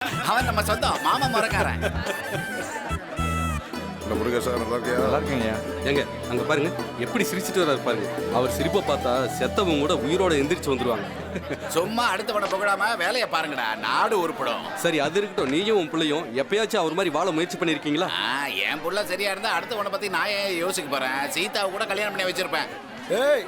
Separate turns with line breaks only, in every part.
அவன் நம்ம சொந்தம் மாமா முறக்காரன்.
முருகேசன் நல்லா இருக்கியா?
நல்லா இருக்கீங்க.
ஏங்க அங்க பாருங்க எப்படி சிரிச்சிட்டு வர்றாரு பாருங்க. அவர் சிரிப்பை பார்த்தா செத்தவங்க கூட உயிரோட எந்திரிச்சு வந்துருவாங்க.
சும்மா அடுத்தவனை புகழாம வேலையை பாருங்கடா, நாடு உருப்படும்.
சரி அது இருக்கட்டும், நீயும் உன் பிள்ளையும் எப்பயாச்சும் அவர் மாதிரி வாழ முயற்சி பண்ணிருக்கீங்களா?
என் புள்ள சரியா இருந்தா அடுத்தவனை பத்தி நான் ஏன் யோசிக்க போறேன்? சீதாவை கூட கல்யாணம் பண்ணி வச்சிருப்பேன்.
ஏய்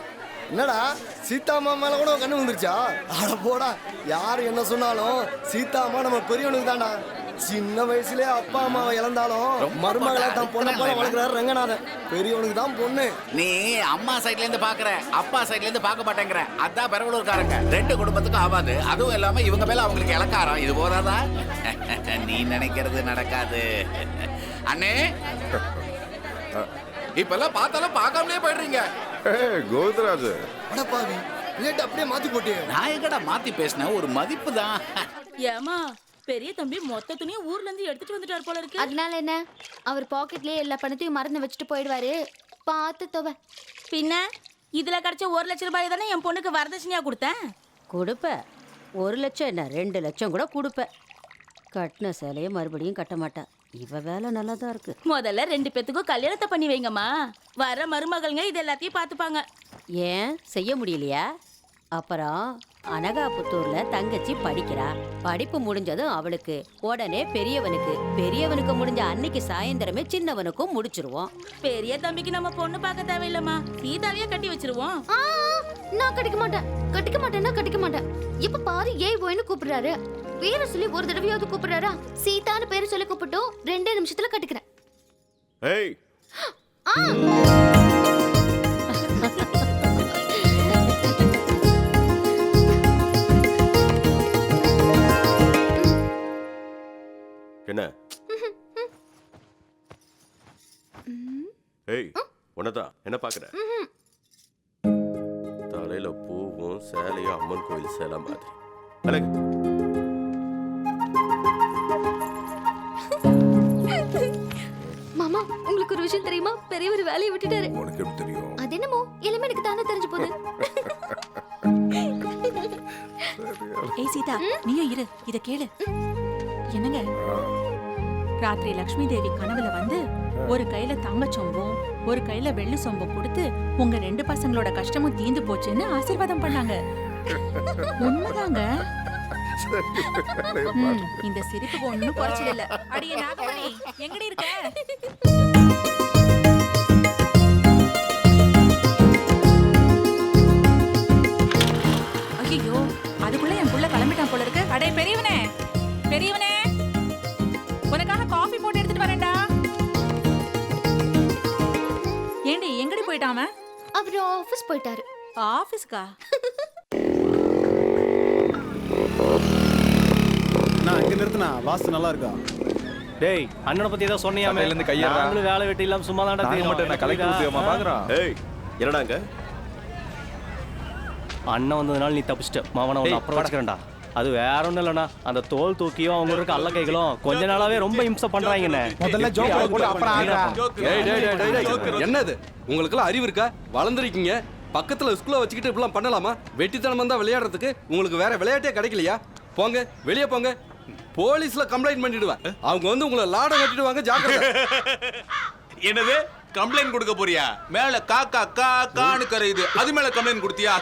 என்னடா சீதா அம்மா மேல கூட கண்ணு வந்துருச்சா? அட போடா, யாரு என்ன சொன்னாலும் சீதா அம்மா நம்ம பெரியவனுக்கு தான்டா. சின்ன வயசுலயே அப்பா அம்மாவை இழந்தாலும் மருமகளை தான் பொண்ணை போல வளர்க்குறாரு ரங்கநாதன். பெரியவனுக்கு தான் பொண்ணு.
நீ அம்மா சைட்ல இருந்து பாக்குற, அப்பா சைட்ல இருந்து பார்க்க மாட்டேங்கிற. அதான் பெரவலூர்காரங்க ரெண்டு குடும்பத்துக்கும் ஆகாது. அதுவும் இல்லாம இவங்க மேல அவங்களுக்கு இலக்காரம். இது போதாதா? நீ நினைக்கிறது நடக்காது அண்ணே. இப்பெல்லாம் பார்த்தாலும் பார்க்காமலே போயிடுறீங்க.
கோவிந்தராஜ்,
அடப்பாவி பிளேட் அப்படியே மாத்தி போட்டு.
நான் எங்கடா மாத்தி பேசினேன், ஒரு மதிப்பு தான்.
ஏமா பெரிய தம்பி மொத்த துணியும் ஊர்ல இருந்து எடுத்துட்டு வந்துட்டார் போல இருக்கு.
அதனால என்ன, அவர் பாக்கெட்லயே எல்லா பணத்தையும் மறந்து வச்சுட்டு போயிடுவாரு. பார்த்து தொவ.
பின்ன இதுல கிடைச்ச 1 லட்சம் ரூபாய் தானே என் பொண்ணுக்கு வரதட்சணையா கொடுத்தேன்.
கொடுப்ப 1 லட்சம் என்ன 2 லட்சம் கூட கொடுப்ப. கட்டின சேலையை மறுபடியும் கட்ட மாட்டா. இவ வேலை நல்லா தான் இருக்கு.
முதல்ல 2 பேத்துக்கும் கல்யாணத்தை பண்ணி வைங்கம்மா. வர மருமகள்ங்க இது எல்லாத்தையும் பார்த்துப்பாங்க.
ஏன் செய்ய முடியலையா? அப்புறம் அனகாபுத்தூர்ல தங்கச்சி படிக்கிறா. படிப்பு முடிஞ்சதும் அவளுக்கு உடனே பெரியவனுக்கு முடிஞ்ச அன்னைக்கு சாயந்தரமே சின்னவனுக்கும் முடிச்சிருவோம்.
பெரிய தம்பிக்கு நம்ம பொண்ணு பார்க்க தேவையில்லம்மா, சீதாவையே கட்டி வச்சிருவோம்.
நான் கட்டிக்க மாட்டேன். இப்ப பாரு ஏய் போயின்னு கூப்பிடுறாரு. பேரை சொல்லி ஒரு தடவையாவது கூப்பிடுறாரா? சீதான்னு பேரை சொல்லி கூப்பிட்டோம் 2 நிமிஷத்துல கட்டிக்கிறேன்.
ஏய்
என்ன? ஏய் உனதா என்ன பாக்குற? தலையில பூவும் சேலையும் அம்மன் கோயில் சேலை மாதிரி அழகு.
மாமா உங்களுக்கு ஒரு விஷயம் தெரியுமா? பெரியவர் வேலையை விட்டுட்டாரு.
உனக்கு எப்படி தெரியும்?
அது என்னமோ எல்லாமே எனக்கு தானே தெரிஞ்சு போகுது.
ஏய் சீதா, நீயும் இரு, இத கேளு. என்னங்க, ராத்திரி லக்ஷ்மி தேவி கனவுல வந்து ஒரு கையில தங்க சொம்பும் ஒரு கையில வெள்ளி சொம்பும் கொடுத்து உங்க 2 பசங்களோட கஷ்டமும் தீந்து போச்சுன்னு ஆசீர்வாதம் பண்ணாங்க. உண்மைதாங்க. இந்த சிரிப்பு ஒண்ணும் குறைச்சல் இல்ல. அடியே நாகமணி, எங்கடி இருக்க? ஐயோ, அதுக்குள்ள என் புள்ள கிளம்பிட்டான் போல இருக்கு. அடே பெரியவனே, உனக்காக காஃபி போட்டு எடுத்துட்டு வரேன்டா. ஏண்டி எங்கடி போயிட்டான் அவன்?
அவர் ஆபீஸ் போயிட்டாரு.
ஆபீஸ்க்கா?
நான் இங்க நிறுத்தினா வாஸ்து நல்லா இருக்கா?
டேய் அண்ணனை பத்தி ஏதோ சொன்னியாமே.
இருந்து கையறா.
நாங்களும் வேலை வெட்டி இல்லாம சும்மா தான்டா
மட்டும் நான் கலெக்ட் ஊத்தியமா பாக்குறான்.
ஏய் என்னடாங்க?
அண்ணன் வந்ததுனால நீ தப்பிச்சிட்ட. மாவன உன்னை அப்புறம் வச்சுக்கிறேன்டா. அது வேற ஒண்ணும் இல்லண்ணா, அந்த தோல் தூக்கியும் அவங்க இருக்க அல்ல கைகளும் கொஞ்ச நாளாவே ரொம்ப இம்சை பண்றாங்கண்ணே.
முதல்ல ஜோக் போடு, அப்புறம் ஆடுறா.
என்னது உங்களுக்கு அறிவு இருக்கா? வளர்ந்துருக்கீங்க. பக்கத்துல ஸ்கூல்ல வச்சுக்கிட்டு இப்படிலாம் பண்ணலாமா? வெட்டித்தனமா தான் விளையாடுறதுக்கு உங்களுக்கு வேற விளையாட்டே கிடைக்கலையா? போங்க வெளியே போங்க. போலீஸ்ல கம்ப்ளைண்ட் பண்ணிடுவேன். அவங்க வந்து உங்களை லாட கட்டிடுவாங்க, ஜாக்கிரதை.
என்னது கம்ப்ளைண்ட் கொடுக்க போறியா? மேல காக்கா காக்கான்னு கரையுது, அது மேல கம்ப்ளைண்ட் கொடுத்தியா?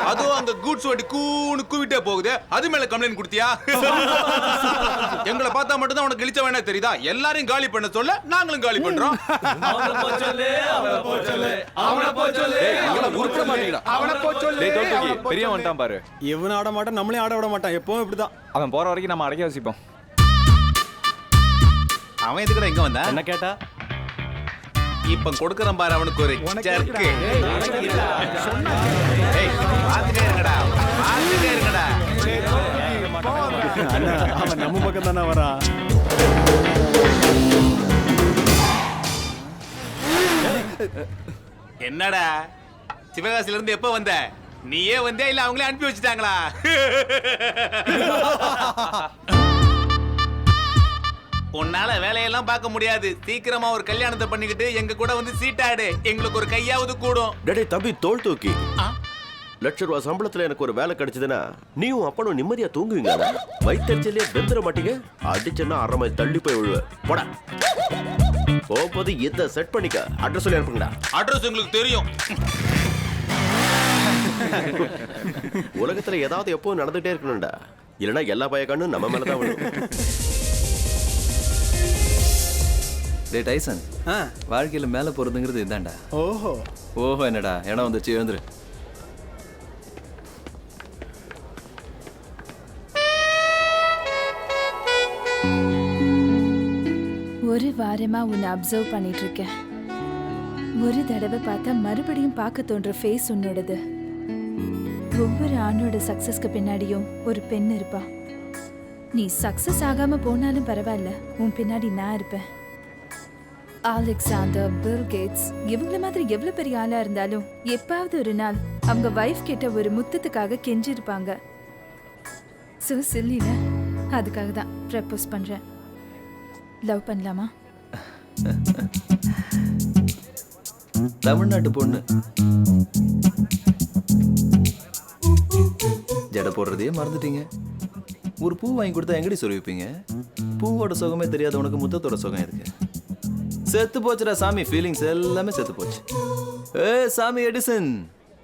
அதுவும் அந்த கூட்ஸ் வண்டி கூன்னு கூவிட்டே போகுது, அது மேல கம்ப்ளைண்ட் கொடுத்தியா? எங்களை பார்த்தா மட்டும் தான் உனக்கு இழிச்ச வேணா தெரியுதா? எல்லாரையும் காலி பண்ண சொல்ல நாங்களும் காலி பண்றோம்.
பெரிய வந்துட்டான் பாரு.
இவன் ஆட மாட்டான், நம்மளே ஆட விட மாட்டான். எப்பவும் இப்படிதான்.
அவன் போற வரைக்கும் நம்ம அடக்கி வச்சுப்போம்.
அவன் எதுக்குடா இங்க வந்தா?
என்ன கேட்டா?
இப்ப கொடுக்கறேன் பாரு அவனுக்கு ஒரு சர்க்கு. பாத்துட்டே இருங்கடா.
அண்ணா அவன் நம்ம பக்கம் தானே வரான்.
என்னடா சிவகாசில இருந்து எப்ப வந்த? நீயே வந்தே இல்ல அவங்களே அனுப்பி வச்சுட்டாங்களா? உன்னால வேலையெல்லாம் பார்க்க முடியாது. சீக்கிரமா ஒரு கல்யாணத்தை பண்ணிக்கிட்டு எங்க கூட வந்து சீட்டாடு. எங்களுக்கு ஒரு கையாவது கூடும்.
டேய் தம்பி, தோல் தூக்கி ரூபாய் சம்பளத்துல எனக்கு ஒரு வேலை கிடைச்சதுன்னா நீயும் அப்பனும் நிம்மதியா தூங்குவீங்க. வயிற்றுச்சலே வெந்துட மாட்டீங்க. அடிச்சேன்னா 1/2 மைல் தள்ளி போய் விழுவ. போடா. போகும்போது இதை செட் பண்ணிக்க. அட்ரஸ் சொல்லி அனுப்புங்கடா.
அட்ரஸ் உங்களுக்கு தெரியும்.
உலகத்துல ஏதாவது எப்பவும் நடந்துட்டே இருக்கணும்டா. இல்லைன்னா எல்லா பயக்கானும் நம்ம மேலதான் விழும்.
டே டைசன், வாழ்க்கையில மேல போறதுங்கிறது இதான்டா.
ஓஹோ
ஓஹோ என்னடா இடம் வந்துச்சு, எழுந்துரு.
ஒரு வாரமா உன்னை அப்சர்வ் பண்ணிட்டு இருக்கேன். ஒரு தடவை பார்த்தா மறுபடியும் பார்க்க தோன்ற ஃபேஸ் உன்னோடது. ஒவ்வொரு ஆணோட சக்சஸ்க்கு பின்னாடியும் ஒரு பெண் இருப்பா. நீ சக்சஸ் ஆகாம போனாலும் பரவாயில்ல, உன் பின்னாடி நான் இருப்பேன். அலெக்சாண்டர், பில் கேட்ஸ் இவங்கள மாதிரி எவ்வளவு பெரிய ஆளா இருந்தாலும் எப்பாவது ஒரு நாள் அவங்க வைஃப் கிட்ட ஒரு முத்தத்துக்காக கெஞ்சிருப்பாங்க. சோ சில்லில அதுக்காக தான் ப்ரப்போஸ் பண்றேன். லவ் பண்ணலாமா?
தமிழ்நாட்டு பொண்ணு ஜடை போடுறதையே மறந்துட்டீங்க. ஒரு பூ வாங்கி கொடுத்தா எங்கடி சொருவிப்பீங்க? பூவோட சுகமே தெரியாத உனக்கு முத்தத்தோட சுகம் இருக்கு. செத்து போச்சுடா சாமி, ஃபீலிங்ஸ் எல்லாமே செத்து போச்சு. சாமி எடிசன்,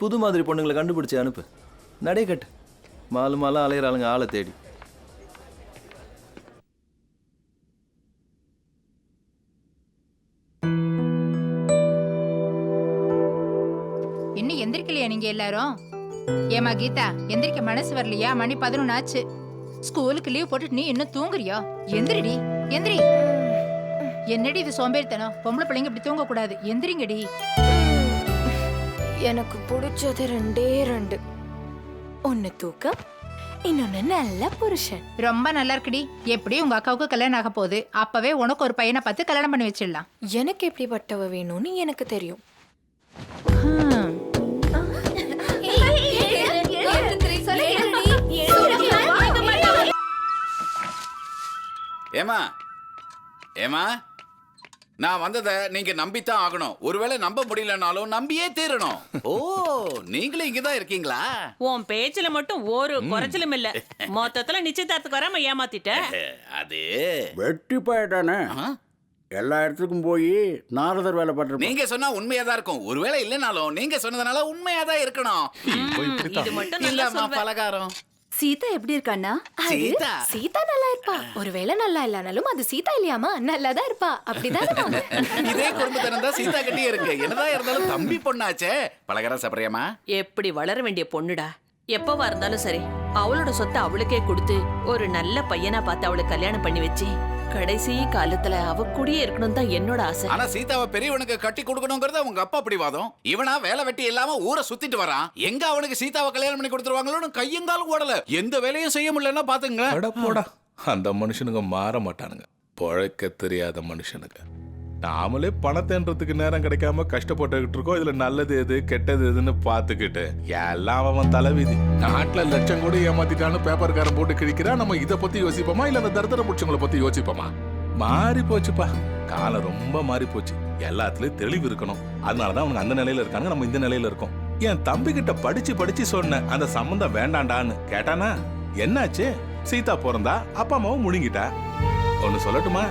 புது மாதிரி பொண்ணுங்களை கண்டுபிடிச்சி அனுப்பு. நடை கட்டு. மாலு மாலா அலையிறாளுங்க ஆளை தேடி.
இன்னும் எந்திரிக்கலையா நீங்க எல்லாரும்? ஏமா கீதா, எந்திரிக்க மனசு வரலையா? மணி 11 ஆச்சு. ஸ்கூலுக்கு லீவ் போட்டுட்டு நீ இன்னும் தூங்குறியா? எந்திரிடி, எந்திரி. என்னடி இது சோம்பேறித்தனம்? பொம்பளை பிள்ளைங்க இப்படி தூங்க கூடாது. எந்திரிங்கடி.
எனக்கு பிடிச்சது 2 ஒன்னு தூக்கம், இன்னொன்னு நல்ல புருஷன்.
ரொம்ப நல்லா இருக்குடி. எப்படி உங்க அக்காவுக்கு கல்யாணம் ஆக போகுது, அப்பவே உனக்கு ஒரு பையனை பார்த்து கல்யாணம் பண்ணி வச்சிடலாம்.
எனக்கு எப்படிப்பட்டவ வேணும்னு எனக்கு தெரியும்.
ஏமா ஏமா, நான் வந்ததை நீங்க நம்பித்தான் ஆகணும். ஒருவேளை நம்ப முடியலனாலும் நம்பியே தீரணும். ஓ, நீங்களும் இங்கதான் இருக்கீங்களா?
உன் பேச்சுல மட்டும் ஒரு குறைச்சலும் இல்ல. மொத்தத்துல நிச்சயதார்த்தத்துக்கு வராம ஏமாத்திட்ட.
அது
வெட்டி போயிட்டானே. எல்லா இடத்துக்கும் போய் நாரதர் வேலை பண்ற.
நீங்க சொன்னா உண்மையாதான் இருக்கும். ஒருவேளை இல்லைனாலும் நீங்க சொன்னதுனால உண்மையாதான் இருக்கணும்.
இது மட்டும்
இல்லம்மா பலகாரம்.
சீதா எப்படி இருக்கான்னா?
சீதா
சீதா நல்லா இருப்பா. ஒருவேளை நல்லா இல்லனாலும் அது சீதா இல்லையாமா, நல்லாதான் இருப்பா. அப்படிதான்
இதே குடும்பத்தினதா சீதா கட்டியே இருக்கு. என்னதான் இருந்தாலும் தம்பி பொண்ணாச்சே. பலகாரம் சாப்பிடுறியாமா?
எப்படி வளர வேண்டிய பொண்ணுடா. எப்பவா இருந்தாலும் சரி அவளோட சொத்தை அவளுக்கே கொடுத்து ஒரு நல்ல பையனா பார்த்து அவளுக்கு கல்யாணம் பண்ணி வச்சு கடைசி காலத்துல அவ கூடயே இருக்கணும் தான் என்னோட ஆசை.
ஆனா சீதாவை பெரியவனுக்கு கட்டி கொடுக்கணுங்கிறது உங்க அப்பா பிடிவாதம். இவனா வேலை வெட்டி இல்லாம ஊரை சுத்திட்டு வரான். எங்க அவனுக்கு சீதாவை கல்யாணம் பண்ணி கொடுத்துருவாங்களோன்னு கையங்காலும் ஓடல. எந்த வேலையும் செய்ய முடியலன்னா பாத்துங்க.
போடா, அந்த மனுஷனுங்க மாற மாட்டானுங்க. பொழைக்க தெரியாத மனுஷனுங்க. நாமளே பணத்தேன்றதுக்கு நேரம் கிடைக்காம கஷ்டப்பட்டுக்கிட்டு இருக்கோம். இதுல நல்லது எது கெட்டது எதுன்னு பாத்துக்கிட்டு எல்லாம் அவன் தலைவிதி. நாட்டுல லட்சம் கூட ஏமாத்திட்டான்னு பேப்பர்காரன் போட்டு கிழிக்கிறான். நம்ம இதை பத்தி யோசிப்போமா இல்ல அந்த தரித்திர புடிச்சவங்களை பத்தி யோசிப்போமா? மாறி போச்சுப்பா, காலம் ரொம்ப மாறி போச்சு. எல்லாத்துலயும் தெளிவு இருக்கணும். அதனாலதான் அவனுக்கு அந்த நிலையில இருக்காங்க, நம்ம இந்த நிலையில இருக்கோம். என் தம்பி கிட்ட படிச்சு சொன்ன அந்த சம்பந்தம் வேண்டாண்டான்னு கேட்டானா என்னாச்சு? சீதா பிறந்தா அப்பா அம்மாவும் முழுங்கிட்டா. ஒன்னு சொல்லட்டுமா,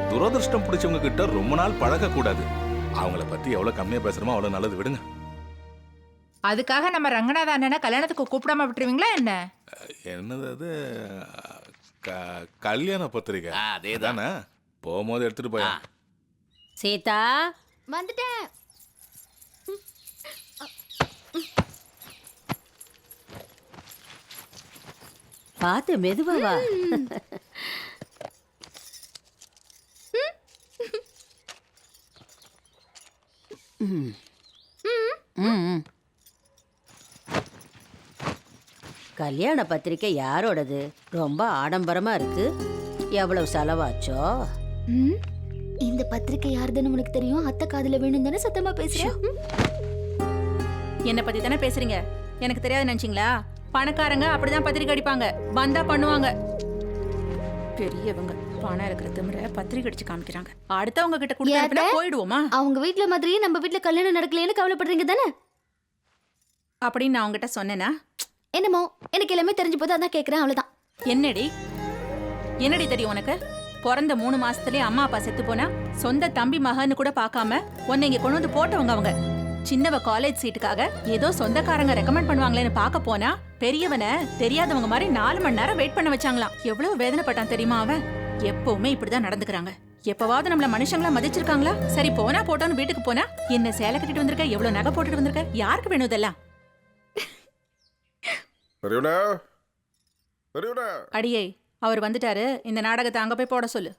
துரதிருஷ்டம் பிடிச்சவங்க கிட்ட ரொம்ப நாள் பழக கூடாது. அவங்கள பத்தி எவ்வளவு கம்மியா பேசுறோமோ அவ்வளவு நல்லது. விடுங்க.
அதுக்காக நம்ம ரங்கநாத அண்ணனை கல்யாணத்துக்கு கூப்பிடாம விட்டுருவீங்களா என்ன?
என்னது அது? கல்யாண பத்திரிக்கை. அதேதானே, போகும்போது எடுத்துட்டு போய்.
சீதா
வந்துட்டேன்.
பார்த்து மெதுவா வா. கல்யாண பத்திரிக்கை யாரோடது? ரொம்ப ஆடம்பரமா இருக்கு. எவ்வளவு செலவாச்சோ?
இந்த பத்திரிக்கை யாருதுன்னு உனக்கு தெரியும்? அத்தை காதுல வேணும் தானே சத்தமா பேசுறேன்.
என்ன பத்தி தானே பேசுறீங்க? எனக்கு தெரியாது நினைச்சீங்களா? பணக்காரங்க அப்படிதான் பத்திரிக்கை அடிப்பாங்க, வந்தா பண்ணுவாங்க. பெரியவங்க பணம் இருக்கிற திமிர பத்திரிக்கை அடிச்சு காமிக்கிறாங்க. அடுத்தவங்க கிட்ட கொடுத்தா போயிடுவோமா?
அவங்க வீட்ல மாதிரியே நம்ம வீட்ல கல்யாணம் நடக்கலைன்னு கவலைப்படுறீங்க தானே?
அப்படின்னு நான் உங்ககிட்ட சொன்னேனா?
என்னமோ எனக்கு எல்லாமே தெரிஞ்சு போது அதான் கேக்குறேன், அவ்வளவுதான்.
என்னடி தெரியும் உனக்கு? பிறந்த 3 மாசத்துலயே அம்மா அப்பா செத்து போனா சொந்த தம்பி மகன்னு கூட பார்க்காம உன்னை இங்க கொண்டு வந்து போட்டவங்க அவங்க. சின்னவ காலேஜ் சீட்டுக்காக ஏதோ சொந்தக்காரங்க ரெக்கமெண்ட் பண்ணுவாங்களேன்னு பார்க்க போனா பெரியவனை தெரியாதவங்க மாதிரி 4 மணி நேரம் வெயிட் பண்ண வச்சாங்களாம். எவ்வளவு வேதனைப்பட்டான் தெரியுமா அவன்? எப்பவுமே இப்படிதான் நடந்துக்கிறாங்க. எப்பவாவது நம்மள மனுஷங்களா மதிச்சிருக்காங்களா? சரி போனா போட்டோன்னு வீட்டுக்கு போனா என்ன சேலை கட்டிட்டு வந்திருக்க, எவ்வளவு நகை போட்டுட்டு வந்திருக்க, யாருக்கு வேணும் இதெல்லாம்?
பெரியவனா பெரியவனா
அடியே அவர் வந்துட்டாரு, இந்த நாடகத்தை அங்க போய் போட சொல்லு.